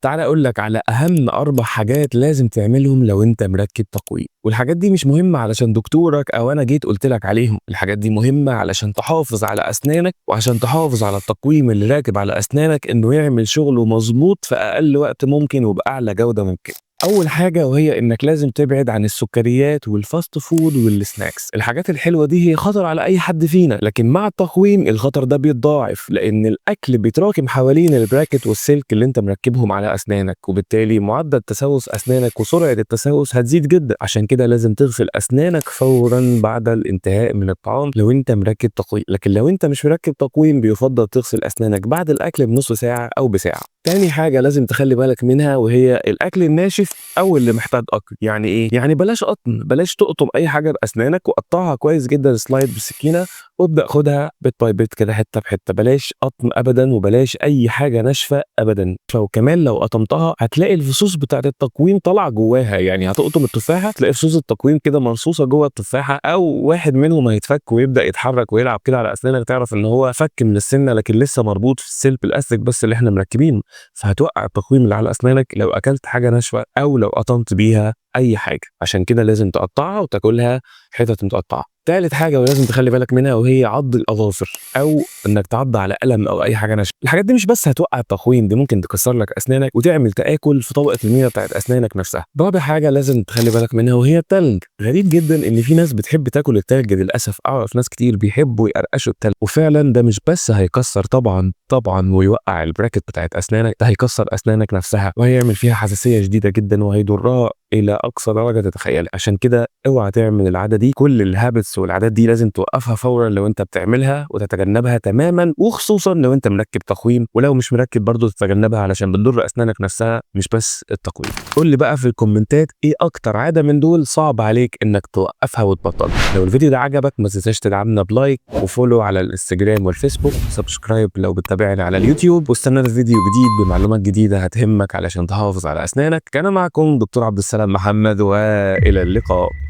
تعالَ أقول لك على أهم 4 حاجات لازم تعملهم لو أنت مركّب تقويم، والحاجات دي مش مهمة علشان دكتورك أو أنا جيت قُلت لك عليهم، الحاجات دي مهمة علشان تحافظ على أسنانك وعشان تحافظ على التقويم اللي راكب على أسنانك إنه يعمل شغله مضبوط في أقل وقت ممكن وبأعلى جودة ممكنة. أول حاجة وهي إنك لازم تبعد عن السكريات والfast food والsnacks، الحاجات الحلوة دي هي خطر على أي حد فينا، لكن مع التقويم الخطر ده بيتضاعف، لإن الأكل بيتراكم حوالين البراكت والسلك اللي أنت مركبهم على أسنانك، وبالتالي معدل تسوس أسنانك وسرعة التسوس هتزيد جدًا، عشان كده لازم تغسل أسنانك فورًا بعد الانتهاء من الطعام لو أنت مركب تقويم، لكن لو أنت مش مركب تقويم بيُفضّل تغسل أسنانك بعد الأكل بنُص ساعة أو بساعة. تاني حاجة لازم تخلّي بالك منها وهي الأكل الناشف أو اللي محتاج قطم، يعني إيه؟ يعني بلاش قطم، بلاش تقطم أي حاجة بأسنانك وقطّعها كويس جدًا slide بالسكينة وابدأ خُدها bit by bit كده حتّة بحتّة، بلاش قطم أبدًا وبلاش أي حاجة ناشفة أبدًا، وكمان لو قطمتها هتلاقي الفصوص بتاعة التقويم طالعة جواها، يعني هتقطم التفاحة تلاقي فصوص التقويم كده مرصوصة جوّه التفاحة أو واحد منهم هيتفك ويبدأ يتحرك ويلعب كده على أسنانك تعرف إن هو فَك من السِنّة لكن لسه مربوط في السلك الأسلك بس اللي إحنا مركبينه. فهتوقّع التقويم اللي على أسنانك لو أكلت حاجة ناشفة أو لو قطمت بيها أي حاجة، عشان كده لازم تقطّعها وتاكلها حتت متقطّعة. تالت حاجة ولازم تخلّي بالك منها وهي عض الأظافر أو إنك تعض على قلم أو أي حاجة ناشفة، الحاجات دي مش بس هتوقّع التقويم، دي ممكن تكسّر لك أسنانك وتعمل تآكل في طبقة المينا بتاعة أسنانك نفسها. رابع حاجة لازم تخلّي بالك منها وهي التلج، غريب جدًا إن في ناس بتحب تاكل التلج للأسف، أعرف ناس كتير بيحبوا يقرقشوا التلج، وفعلًا ده مش بس هيكسّر طبعًا ويوقّع الbracket بتاعة أسنانك، ده هيكسّر أسنانك نفسها وهيعمل فيها حساسية شديدة جدًا وهيضرّها إلى أقصى درجة تتخيلها، عشان كده اوعى تعمل العادة دي، كل الhabits والعادات دي لازم توقّفها فورًا لو أنت بتعملها وتتجنبها تمامًا، وخصوصًا لو أنت مركّب تقويم، ولو مش مركّب برضه تتجنبها علشان بتضر أسنانك نفسها مش بس التقويم. قُل لي بقى في الكومنتات إيه أكتر عادة من دول صعب عليك إنك توقّفها وتبطّلها؟ لو الفيديو ده عجبك ما تنساش تدعمنا بلايك وfollow على الإنستجرام والفيسبوك، سبسكرايب لو بتتابعني على اليوتيوب، واستنانا في فيديو جديد بمعلومات جديدة هتهمك علشان تحافظ على أسنانك. كان معكم دكتور عبد السلام محمد وإلى اللقاء.